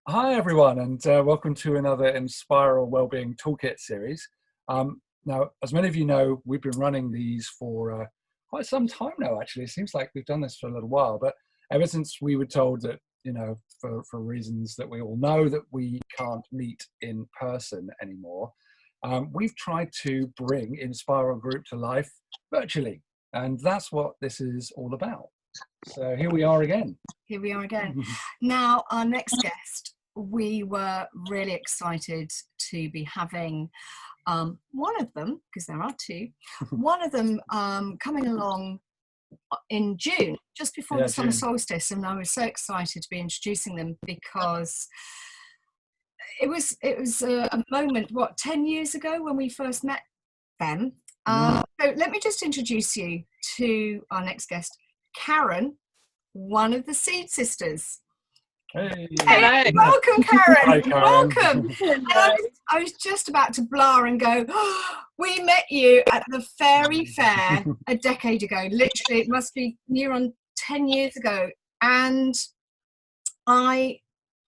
Hi, everyone, and welcome to another Inspiral Wellbeing Toolkit series. Now, as many of you know, we've been running these for quite some time now, actually. It seems like we've done this for a little while, but ever since we were told that, for reasons that we all know, that we can't meet in person anymore, we've tried to bring Inspiral Group to life virtually, and that's what this is all about. So here we are again. Here we are again. Now, our next guest, we were really excited to be having one of them, because there are two, one of them coming along in June, just before the summer solstice. And I was so excited to be introducing them because it was a moment, 10 years ago when we first met them. So let me just introduce you to our next guest, Karen, one of the Seed Sisters. Hey. Hello. Welcome, Karen. Hi, Karen. Welcome. I was just about to blar and go, oh, we met you at the Fairy Fair a decade ago. Literally, it must be near on 10 years ago. And I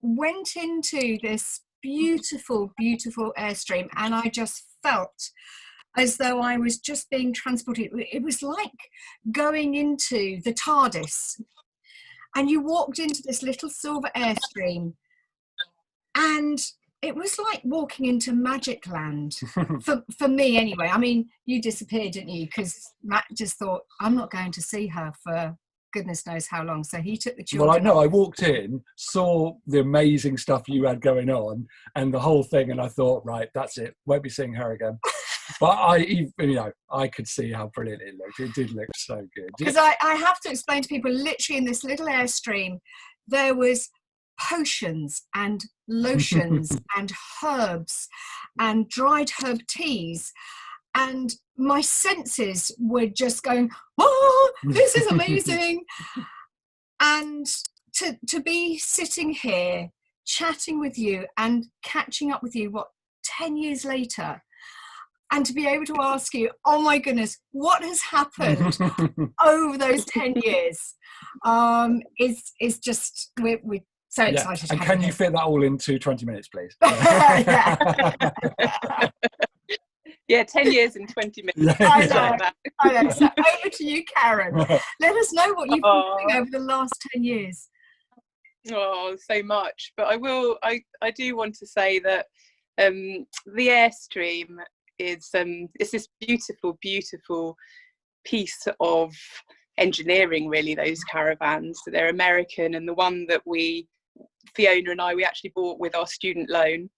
went into this beautiful, beautiful Airstream, and I just felt as though I was just being transported. It was like going into the TARDIS. And you walked into this little silver Airstream, and it was like walking into Magic Land for me anyway. I mean, you disappeared, didn't you? Because Matt just thought, I'm not going to see her for goodness knows how long. So he took the children. Well, I know. I walked in, saw the amazing stuff you had going on and the whole thing, and I thought, right, that's it. Won't be seeing her again. But I could see how brilliant it looked. It did look so good. Because I have to explain to people, literally in this little Airstream, there was potions and lotions and herbs and dried herb teas. And my senses were just going, oh, this is amazing. And to be sitting here chatting with you and catching up with you, 10 years later, and to be able to ask you, oh my goodness, what has happened over those 10 years is just, we're so excited. And can you fit that all into 20 minutes, please? Yeah, 10 years and 20 minutes. I know. So over to you, Karen. Let us know what you've been doing over the last 10 years. Oh, so much. But I do want to say that the Airstream is it's this beautiful, beautiful piece of engineering, really, those caravans. So they're American, and the one that Fiona and I, we actually bought with our student loan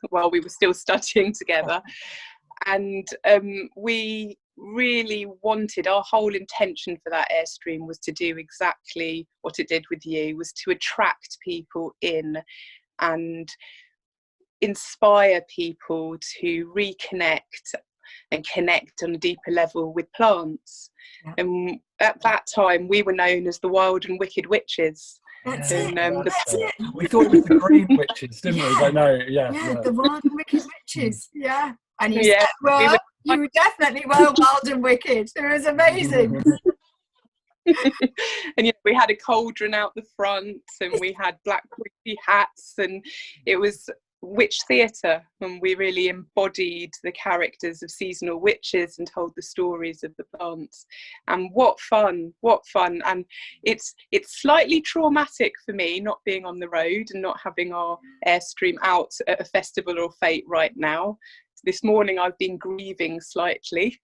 while we were still studying together. And we really wanted, our whole intention for that Airstream was to do exactly what it did with you, was to attract people in and inspire people to reconnect and connect on a deeper level with plants. Yeah. And at that time we were known as the Wild and Wicked Witches. That's it. We thought it was the Green Witches, didn't we? I know. Yeah, the Wild and Wicked Witches. Yeah. And you said, well, you definitely were wild and wicked. It was amazing. And we had a cauldron out the front, and we had black witchy hats, and it was witch theatre, and we really embodied the characters of seasonal witches and told the stories of the plants. And what fun. And it's slightly traumatic for me not being on the road and not having our Airstream out at a festival or fete right now. This morning I've been grieving slightly.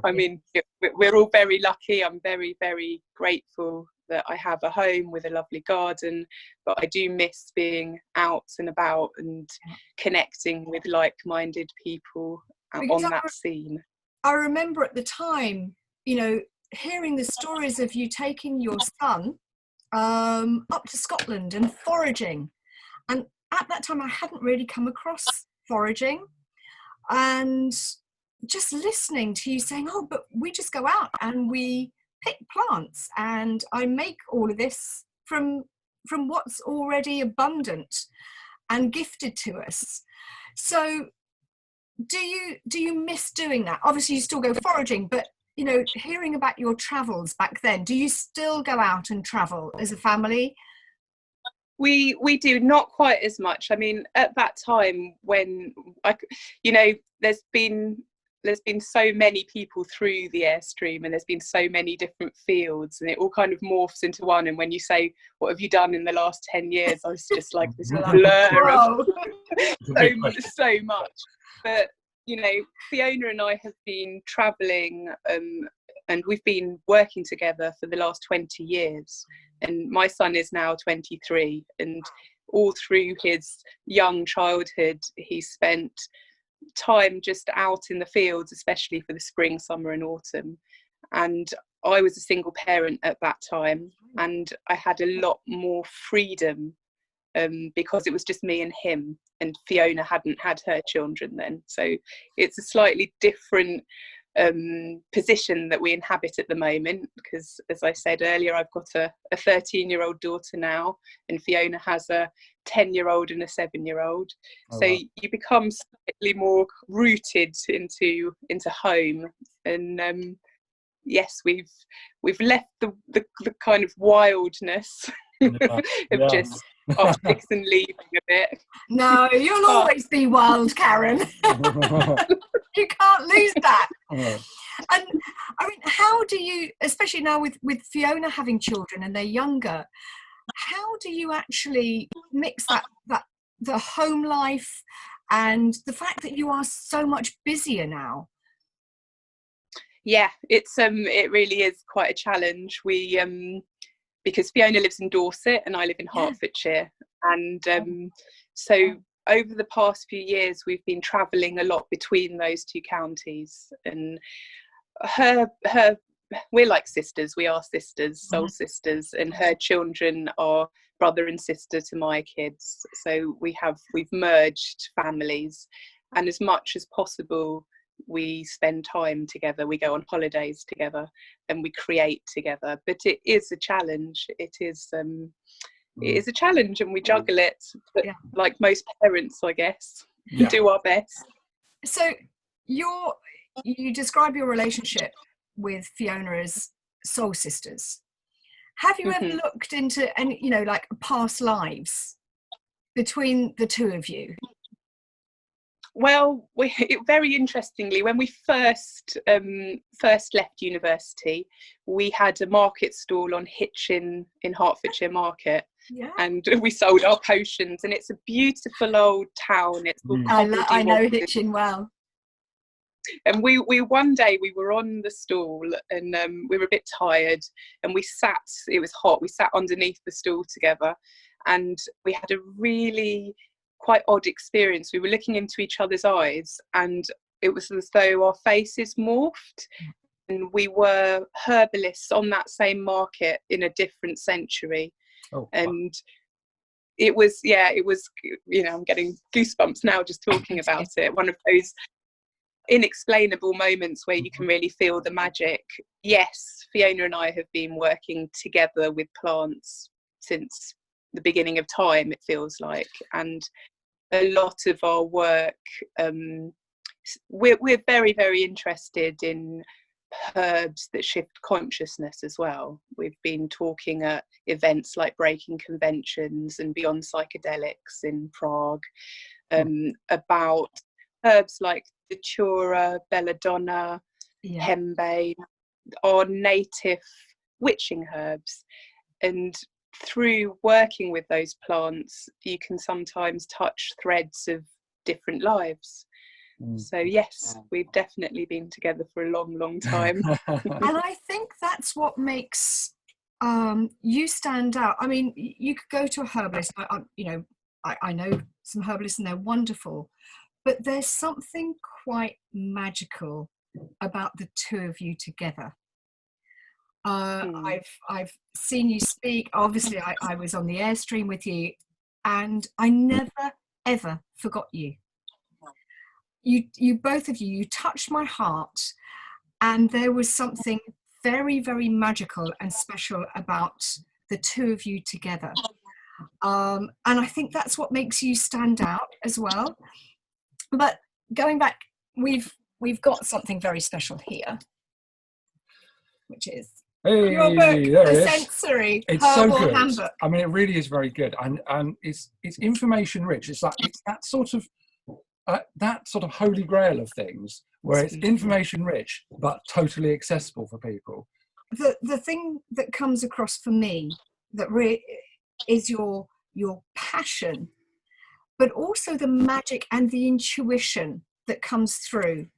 I mean, we're all very lucky. I'm very, very grateful that I have a home with a lovely garden, but I do miss being out and about and connecting with like-minded people on that scene. I remember at the time, hearing the stories of you taking your son up to Scotland and foraging. And at that time I hadn't really come across foraging, and just listening to you saying, oh, but we just go out and we pick plants, and I make all of this from what's already abundant and gifted to us. So do you miss doing that? Obviously you still go foraging, but hearing about your travels back then, do you still go out and travel as a family? we do not quite as much. I mean, at that time when there's been so many people through the Airstream, and there's been so many different fields, and it all kind of morphs into one. And when you say, what have you done in the last 10 years? I was just like this blur of so much. But, Fiona and I have been travelling, and we've been working together for the last 20 years. And my son is now 23, and all through his young childhood, he spent time just out in the fields, especially for the spring, summer and autumn. And I was a single parent at that time, and I had a lot more freedom because it was just me and him, and Fiona hadn't had her children then. So it's a slightly different position that we inhabit at the moment, because as I said earlier, I've got a 13-year-old daughter now, and Fiona has a 10-year-old and a 7-year-old. Oh, So wow. you become slightly more rooted into home. And yes, we've left the kind of wildness Yeah. of just optics and leaving a bit. No, you'll always be wild, Karen. You can't lose that. Yeah. And I mean, how do you, especially now with Fiona having children and they're younger, how do you actually mix that the home life and the fact that you are so much busier now? Yeah, it really is quite a challenge. We because Fiona lives in Dorset and I live in Hertfordshire, and so over the past few years we've been travelling a lot between those two counties. And we're like sisters, we are sisters, soul sisters, and her children are brother and sister to my kids. So we've merged families, and as much as possible we spend time together, we go on holidays together, and we create together. But it is a challenge. It is a challenge, and we juggle it, but like most parents, I guess, do our best. So you describe your relationship with Fiona as soul sisters. Have you ever looked into any, like past lives between the two of you? Well, very interestingly, when we first left university, we had a market stall on Hitchin in Hertfordshire Market, and we sold our potions. And it's a beautiful old town. It's I know Hitchin well. And we one day we were on the stall, and we were a bit tired, and we sat. It was hot. We sat underneath the stall together, and we had a really quite odd experience. We were looking into each other's eyes, and it was as though our faces morphed, and we were herbalists on that same market in a different century. And it was I'm getting goosebumps now just talking about it. One of those inexplainable moments where you can really feel the magic. Yes, Fiona and I have been working together with plants since the beginning of time, it feels like, and a lot of our work, we're very, very interested in herbs that shift consciousness as well. We've been talking at events like Breaking Conventions and Beyond Psychedelics in Prague about herbs like datura, belladonna, henbane, are native witching herbs. And through working with those plants, you can sometimes touch threads of different lives. So yes, we've definitely been together for a long, long time. And I think that's what makes you stand out. I mean, you could go to a herbalist. I know some herbalists and they're wonderful, but there's something quite magical about the two of you together. I've seen you speak. Obviously, I was on the Airstream with you, and I never ever forgot you. You both of you touched my heart, and there was something very, very magical and special about the two of you together. And I think that's what makes you stand out as well. But going back, we've got something very special here, which is Hey, Your book, there The it is. Sensory It's so Herbal good. Handbook. I mean, it really is very good, and it's information rich. It's that sort of holy grail of things where it's information rich but totally accessible for people. The thing that comes across for me that is your passion, but also the magic and the intuition that comes through.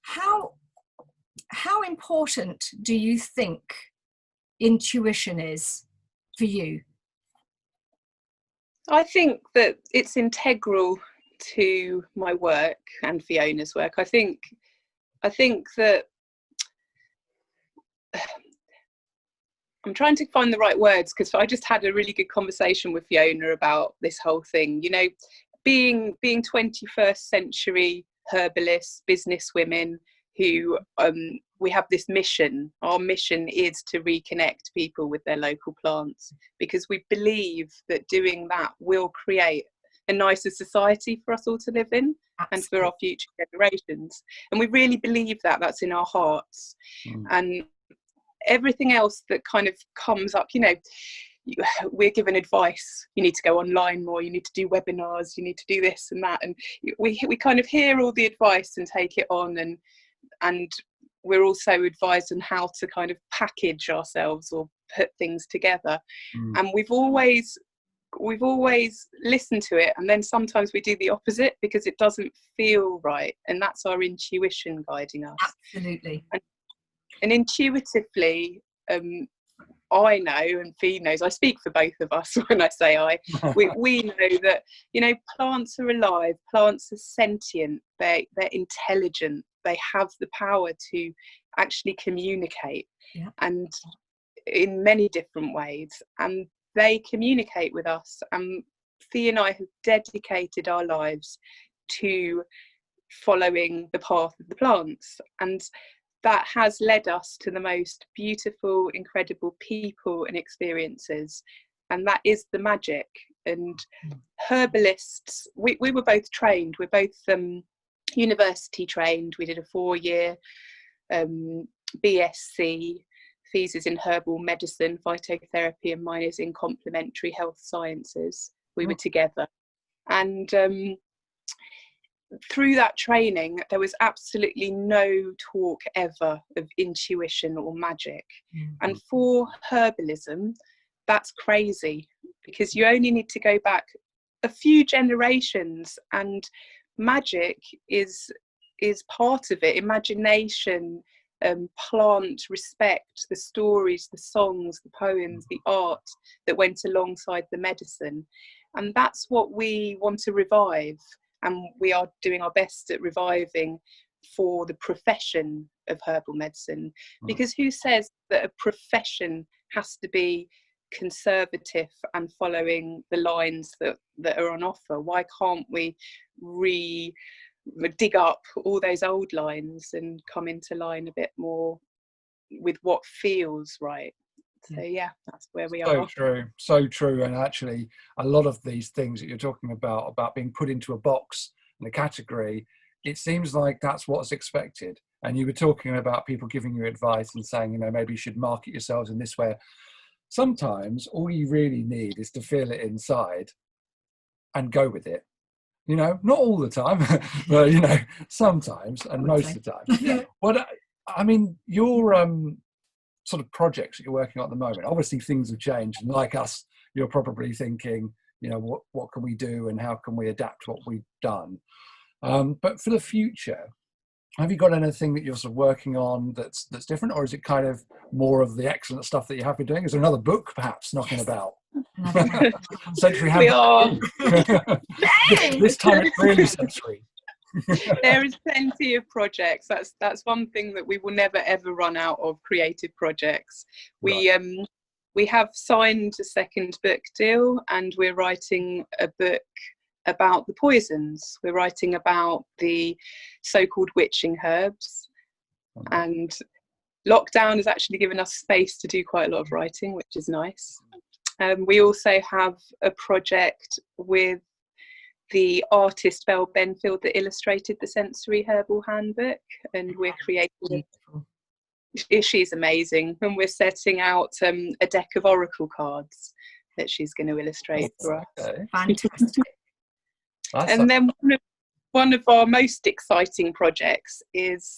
How important do you think intuition is for you? I think that it's integral to my work and Fiona's work. I think that I'm trying to find the right words, because I just had a really good conversation with Fiona about this whole thing. You know, being 21st century herbalists, business women who we have this mission. Our mission is to reconnect people with their local plants, because we believe that doing that will create a nicer society for us all to live in. Absolutely. And for our future generations. And we really believe that. That's in our hearts. And everything else that kind of comes up, you know, we're given advice. You need to go online more, you need to do webinars, you need to do this and that, and we kind of hear all the advice and take it on, and we're also advised on how to kind of package ourselves or put things together. And we've always listened to it, and then sometimes we do the opposite because it doesn't feel right, and that's our intuition guiding us. Absolutely. And intuitively, I know, and Fee knows, I speak for both of us when I say we know that, you know, plants are alive, plants are sentient, they're intelligent, they have the power to actually communicate, and in many different ways, and they communicate with us. And Fee and I have dedicated our lives to following the path of the plants, and that has led us to the most beautiful, incredible people and experiences, and that is the magic. And herbalists, we were both trained, we're both university trained. We did a 4-year BSc. Fee's is in herbal medicine, phytotherapy, and mine is in complementary health sciences. We were together, and through that training there was absolutely no talk ever of intuition or magic. And for herbalism, that's crazy, because you only need to go back a few generations, and magic is part of it. Imagination, plant respect, the stories, the songs, the poems, the art that went alongside the medicine. And that's what we want to revive, and we are doing our best at reviving for the profession of herbal medicine. Because who says that a profession has to be conservative and following the lines that are on offer? Why can't we dig up all those old lines and come into line a bit more with what feels right? So yeah, that's where we are. So true. And actually a lot of these things that you're talking about being put into a box and a category, it seems like that's what's expected. And you were talking about people giving you advice and saying, you know, maybe you should market yourselves in this way. Sometimes all you really need is to feel it inside and go with it. You know, not all the time, but, you know, sometimes, and most of the time. What I mean, your sort of projects that you're working on at the moment, obviously things have changed, and like us, you're probably thinking, you know, what can we do and how can we adapt what we've done? But for the future, have you got anything that you're sort of working on that's different, or is it kind of more of the excellent stuff that you have been doing? Is there another book perhaps knocking about? Sensory We are. This time it's really sensory. There is plenty of projects. That's one thing that we will never ever run out of, creative projects. We have signed a second book deal, and we're writing a book about the poisons. We're writing about the so-called witching herbs, and lockdown has actually given us space to do quite a lot of writing, which is nice. We also have a project with the artist Belle Benfield that illustrated the Sensory Herbal Handbook, and we're creating she's amazing, and we're setting out a deck of oracle cards that she's going to illustrate for us. Okay. Fantastic. And then one of our most exciting projects is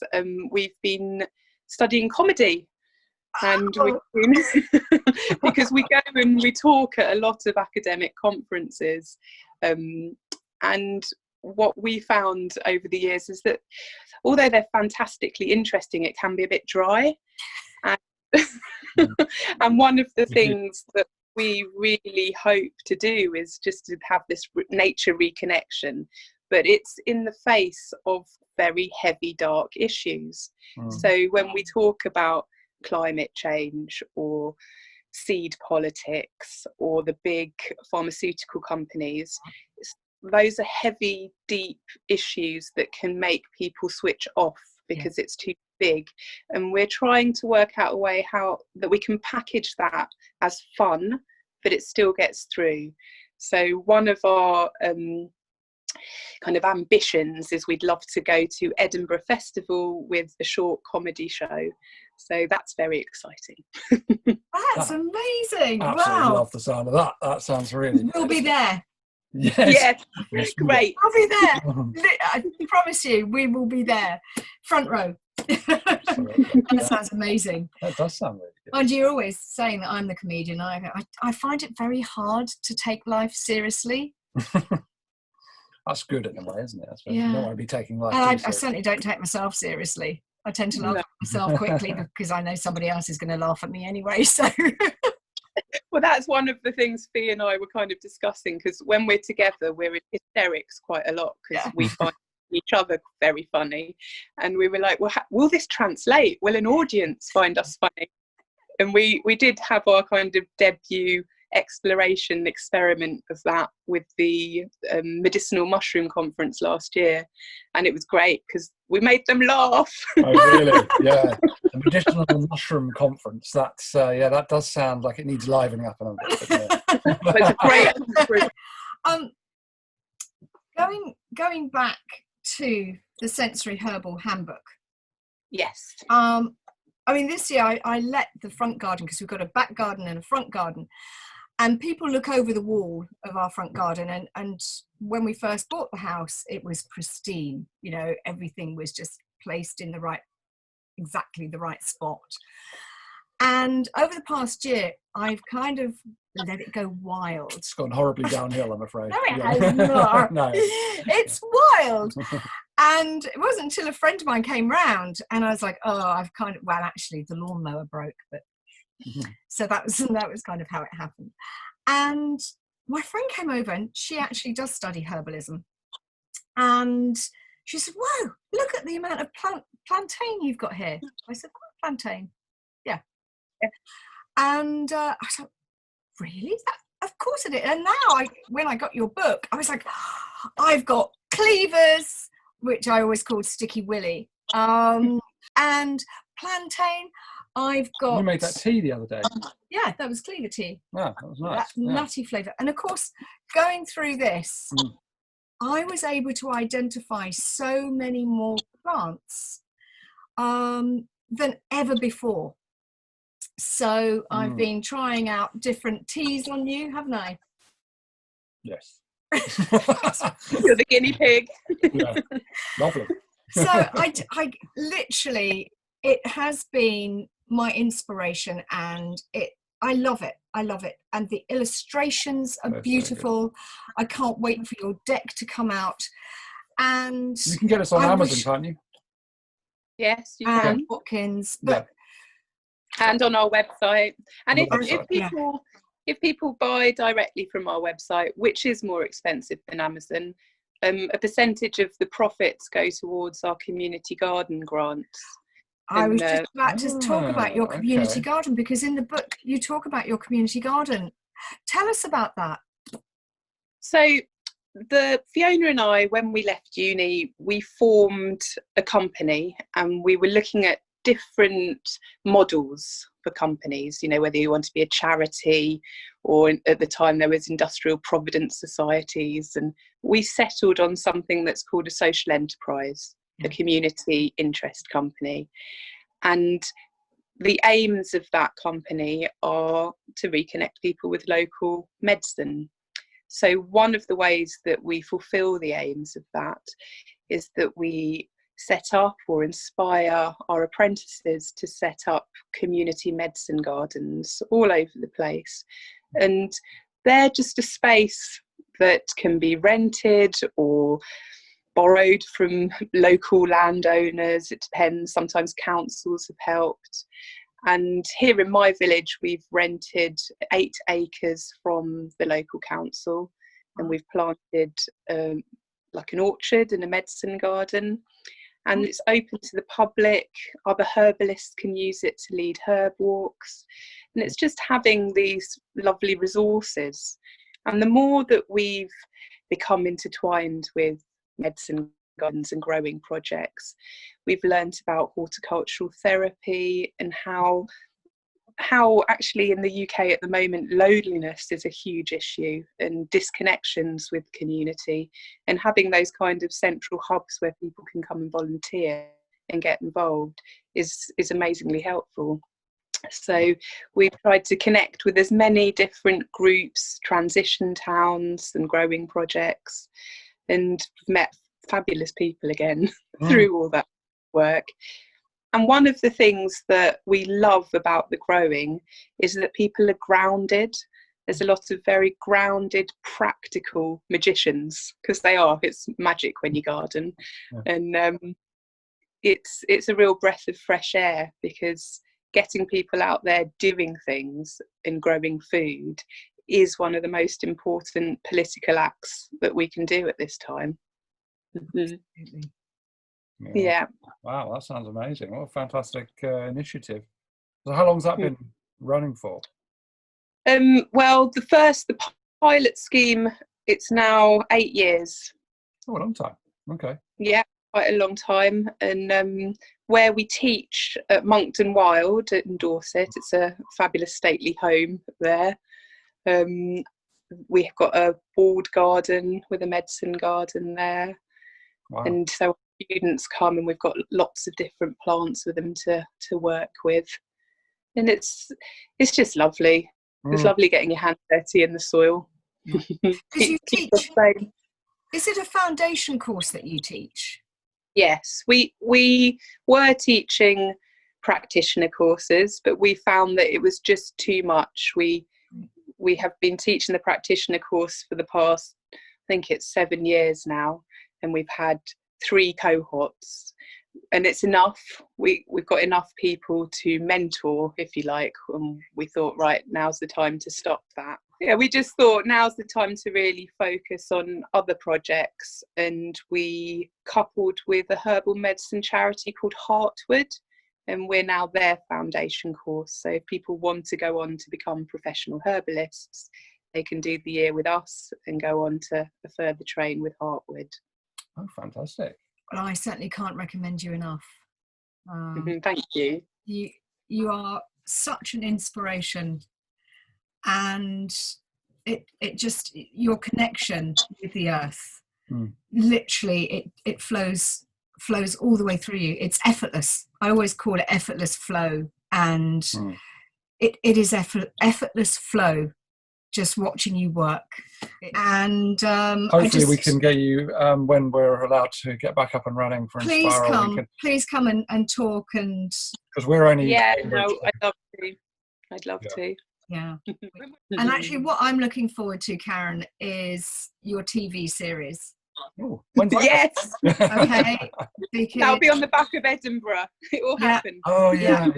we've been studying comedy. And because we go and we talk at a lot of academic conferences, and what we found over the years is that although they're fantastically interesting, it can be a bit dry. And, and one of the things that we really hope to do is just to have this nature reconnection, but it's in the face of very heavy, dark issues. So when we talk about climate change or seed politics or the big pharmaceutical companies, those are heavy, deep issues that can make people switch off because it's too big. And we're trying to work out a way how that we can package that as fun, but it still gets through. So one of our kind of ambitions is we'd love to go to Edinburgh Festival with a short comedy show. So that's very exciting. That's amazing. Absolutely Wow. love the sound of that. That sounds really We'll be there. Yes. Yes, great. I'll be there. I promise you, we will be there. Front row. That sounds amazing. That does sound really good. And you're always saying that I'm the comedian. I find it very hard to take life seriously. That's good in a way, isn't it? That's what Yeah. you don't want to be taking life And too I seriously. certainly don't take myself seriously. I tend to laugh at myself quickly because I know somebody else is going to laugh at me anyway. So Well, that's one of the things Fee and I were kind of discussing, because when we're together, we're in hysterics quite a lot because we find each other very funny. And we were like, well, will this translate? Will an audience find us funny? And we did have our kind of debut exploration experiment of that with the medicinal mushroom conference last year, and it was great because we made them laugh. Oh, really? Yeah. The medicinal mushroom conference. That's that does sound like it needs livening up a little bit. But it's a great conference. going back to the Sensory Herbal Handbook. Yes. I mean, this year I let the front garden, because we've got a back garden and a front garden, and people look over the wall of our front garden, and when we first bought the house, it was pristine. You know, everything was just placed in exactly the right spot. And over the past year, I've kind of let it go wild. It's gone horribly downhill, I'm afraid. No, it has not. No. It's wild. And it wasn't until a friend of mine came round and I was like, oh, actually the lawnmower broke, but so that was kind of how it happened. And my friend came over, and she actually does study herbalism. And she said, whoa, look at the amount of plantain you've got here. I said, what plantain? Yeah. And I thought, really? Of course it is. And now when I got your book, I was like, I've got cleavers, which I always called Sticky Willy, and plantain. I've got. You made that tea the other day. Yeah, that was cleaver tea. Yeah, that was nice. That nutty flavour. And of course, going through this, I was able to identify so many more plants than ever before. So I've been trying out different teas on you, haven't I? Yes. You're the guinea pig. Yeah. Lovely. So I literally, it has been my inspiration, and I love it. And the illustrations are beautiful. I can't wait for your deck to come out. And you can get us on Amazon, can't you? Yes, you and can. Watkins, but and on our website. And On if people buy directly from our website, which is more expensive than Amazon, a percentage of the profits go towards our community garden grants. I was just about to talk about your community garden, because in the book you talk about your community garden. Tell us about that. So Fiona and I, when we left uni, we formed a company, and we were looking at different models for companies, you know, whether you want to be a charity, or at the time there was industrial providence societies, and we settled on something that's called a social enterprise, a community interest company. And the aims of that company are to reconnect people with local medicine. So one of the ways that we fulfill the aims of that is that we set up or inspire our apprentices to set up community medicine gardens all over the place. And they're just a space that can be rented or borrowed from local landowners. It depends. Sometimes councils have helped. And here in my village, we've rented 8 acres from the local council, and we've planted like an orchard and a medicine garden. And it's open to the public. Other herbalists can use it to lead herb walks. And it's just having these lovely resources. And the more that we've become intertwined with medicine gardens and growing projects, we've learnt about horticultural therapy and how actually in the UK at the moment loneliness is a huge issue, and disconnections with community, and having those kind of central hubs where people can come and volunteer and get involved is amazingly helpful. So we've tried to connect with as many different groups, transition towns and growing projects, and met fabulous people again through all that work. And one of the things that we love about the growing is that people are grounded. There's a lot of very grounded, practical magicians, because they are. It's magic when you garden. Yeah. And it's a real breath of fresh air, because getting people out there doing things and growing food is one of the most important political acts that we can do at this time. Absolutely. Yeah. Wow, that sounds amazing. What a fantastic initiative. So how long's that been running for? Well, the pilot scheme, it's now 8 years. Oh, a long time. Okay. Yeah, quite a long time. And where we teach at Monkton Wild in Dorset, it's a fabulous stately home there. We've got a walled garden with a medicine garden there. Wow. And so students come, and we've got lots of different plants for them to work with. And it's just lovely. It's lovely getting your hands dirty in the soil. Because you teach, is it a foundation course that you teach? Yes, we were teaching practitioner courses, but we found that it was just too much. We have been teaching the practitioner course for the past, I think it's 7 years now, and we've had 3 cohorts, and it's enough. We've got enough people to mentor, if you like, and we thought, right, now's the time to stop that. Yeah, we just thought now's the time to really focus on other projects, and we coupled with a herbal medicine charity called Heartwood, and we're now their foundation course. So if people want to go on to become professional herbalists, they can do the year with us and go on to a further train with Heartwood. Oh, fantastic. Well, I certainly can't recommend you enough. Thank you. You are such an inspiration, and it just, your connection with the earth, literally it flows all the way through you. It's effortless. I always call it effortless flow, and it is effortless flow, just watching you work. And hopefully we can get you when we're allowed to get back up and running for Inspiral. Please come and talk, and because we're only I'd love to. Yeah. And actually what I'm looking forward to, Karen, is your TV series. Oh, yes. Okay. Because that'll be on the back of Edinburgh. It will happen. Oh yeah.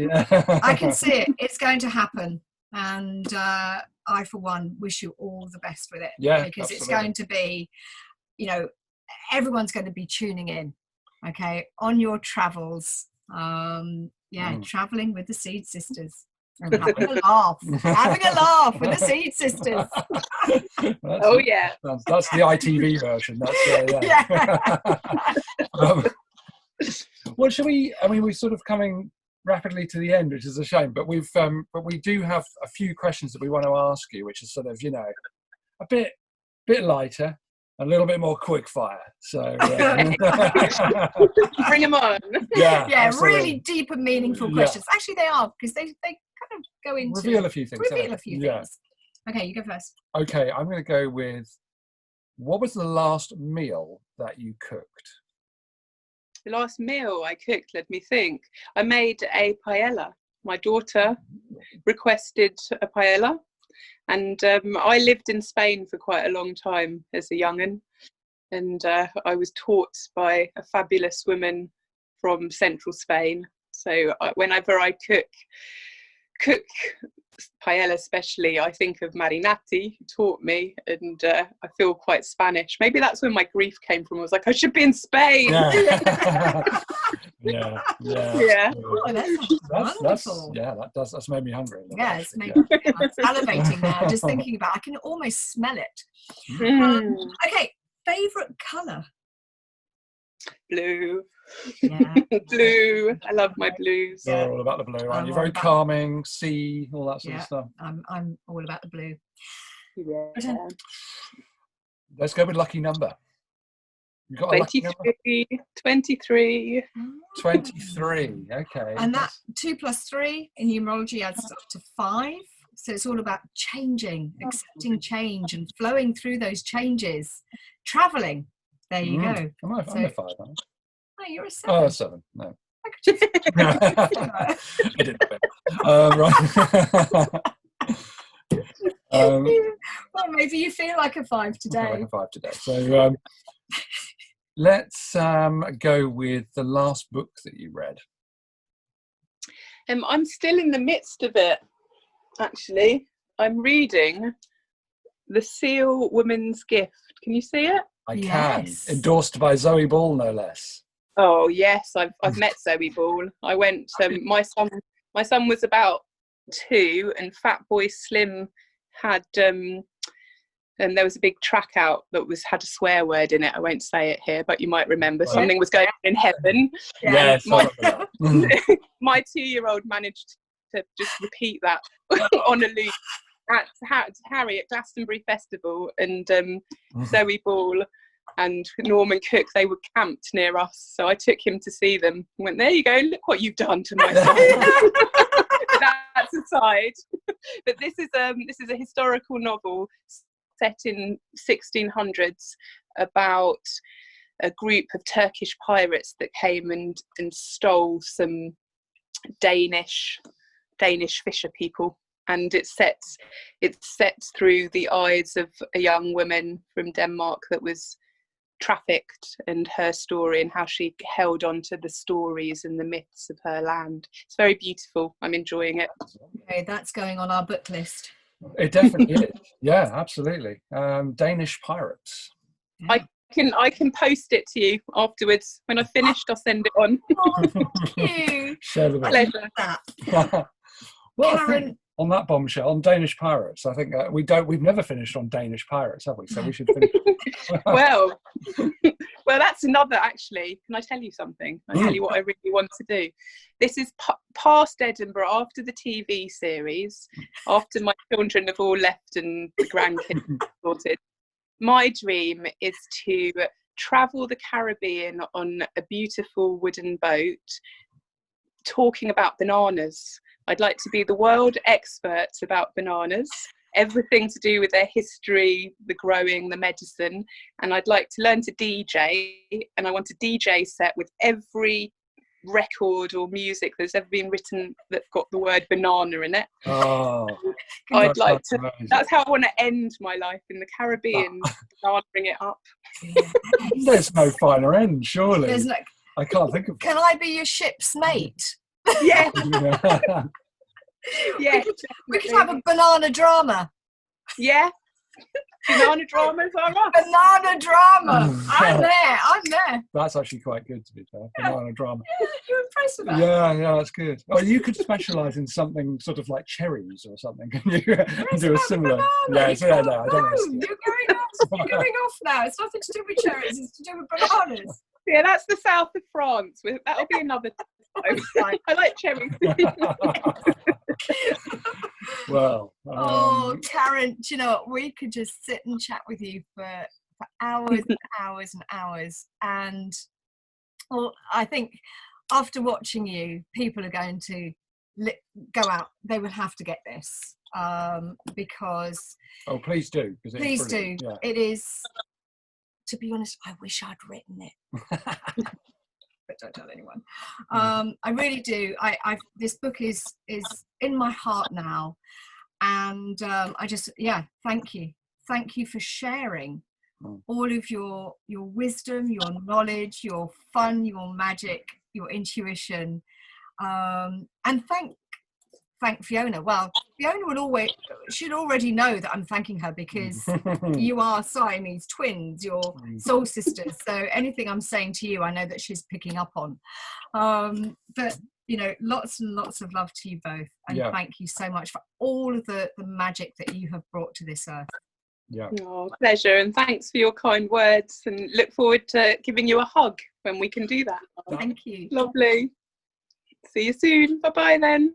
I can see it. It's going to happen. And I, for one, wish you all the best with it. Yeah, because absolutely. It's going to be, everyone's going to be tuning in, okay, on your travels. Traveling with the Seed Sisters. And having a laugh with the Seed Sisters. That's the ITV version. Well, shall we? I mean, we're sort of coming rapidly to the end, which is a shame. But we do have a few questions that we want to ask you, which is sort of a bit lighter. a little bit more quick fire. So Bring them on. yeah, Yeah, absolutely. really deep and meaningful Yeah. questions. Actually, they are, because they kind of go into Reveal a few things. don't reveal they? a few Yeah. things. Okay, you go first. Okay, I'm going to go with, what was the last meal that you cooked? The last meal I cooked, let me think. I made a paella. My daughter requested a paella, and I lived in Spain for quite a long time as a young'un, and I was taught by a fabulous woman from central Spain. So whenever I cook paella especially, I think of Marinati, who taught me, and I feel quite Spanish. Maybe that's where my grief came from. I was like, I should be in Spain. Yeah. yeah. Yeah. Oh, that's wonderful. That's made me hungry. a little Yeah, bit, it's actually. making I'm salivating now, just thinking about it. I can almost smell it. Mm, Okay, favourite colour? blue. Yeah. Blue. I love my blues. You're all about the blue, aren't I'm you? all Very about- calming, sea, all that sort Yeah. of stuff. I'm all about the blue. Yeah. Let's go with lucky number. You got a lucky number? 23. 23. Okay. And that that's- 2 + 3 in numerology adds up to 5. So it's all about changing, accepting change, and flowing through those changes. Traveling. There you go. I'm a So- 5. Aren't Oh, you're a I? 7. Oh, 7. No. I could just I didn't know. Right. well, maybe you feel like a 5 I feel today. like a 5 today. So let's go with the last book that you read. I'm still in the midst of it, actually. I'm reading The Seal Woman's Gift. Can you see it? I Yes. can. Endorsed by Zoe Ball, no less. Oh yes, I've met Zoe Ball. I went. My son was about 2, and Fatboy Slim had and there was a big track out that had a swear word in it. I won't say it here, but you might remember. Right. Something was going on in heaven. Yes. my- I remember that. My 2-year-old managed to just repeat that on a loop at Harry at Glastonbury Festival, and Zoe Ball and Norman Cook, they were camped near us, so I took him to see them. I went, there you go, look what you've done to my son. That's aside. But this is a historical novel set in 1600s about a group of Turkish pirates that came and stole some Danish fisher people, and it's set through the eyes of a young woman from Denmark that was trafficked, and her story and how she held on to the stories and the myths of her land. It's very beautiful. I'm enjoying it. Okay, that's going on our book list. It definitely is. Yeah, absolutely. Danish pirates. Yeah. I can post it to you afterwards. When I've finished, I'll send it on. Oh, thank you. Share the book. Pleasure. That. Well, I think Karen, on that bombshell, on Danish pirates, I think we've never finished on Danish pirates, have we? So we should finish. well, that's another, actually. Can I tell you something? Can I tell you what I really want to do? This is past Edinburgh, after the TV series, after my children have all left and the grandkids are sorted. My dream is to travel the Caribbean on a beautiful wooden boat, talking about bananas. I'd like to be the world expert about bananas, everything to do with their history, the growing, the medicine. And I'd like to learn to DJ, and I want a DJ set with every record or music that's ever been written that's got the word banana in it. Oh, I'd like to, amazing. that's how I want to end my life, in the Caribbean, bananing it up. There's no finer end, surely. there's no, I can't think of. can I be your ship's mate? Yeah, Yeah. yeah. We could have a banana drama. Yeah. Banana dramas are us. Banana drama. I'm there. That's actually quite good, to be fair. Banana drama. You're impressed with that? Yeah, that's good. Oh, you could specialise in something sort of like cherries or something. Can you do a about similar? banana. Yeah, You so yeah, can't- no, I don't no, know. you're going off now. It's nothing to do with cherries. It's to do with bananas. Yeah, that's the south of France. That'll be another time. I like cherries. Well, Oh, Karen, do you know what? We could just sit and chat with you for for hours and hours and hours. And well, I think after watching you, people are going to go out. They will have to get this because. Oh, please do. Please do. Yeah. It is. To be honest, I wish I'd written it, but don't tell anyone. I really do. This book is in my heart now, and I just thank you for sharing all of your wisdom, your knowledge, your fun, your magic, your intuition, and thank Fiona. Well, Fiona should already know that I'm thanking her because you are Siamese twins, you're soul sisters. So anything I'm saying to you, I know that she's picking up on. But lots and lots of love to you both, and thank you so much for all of the magic that you have brought to this earth. Yeah. Oh, pleasure, and thanks for your kind words, and look forward to giving you a hug when we can do that. Thank you. Lovely. See you soon. Bye bye then.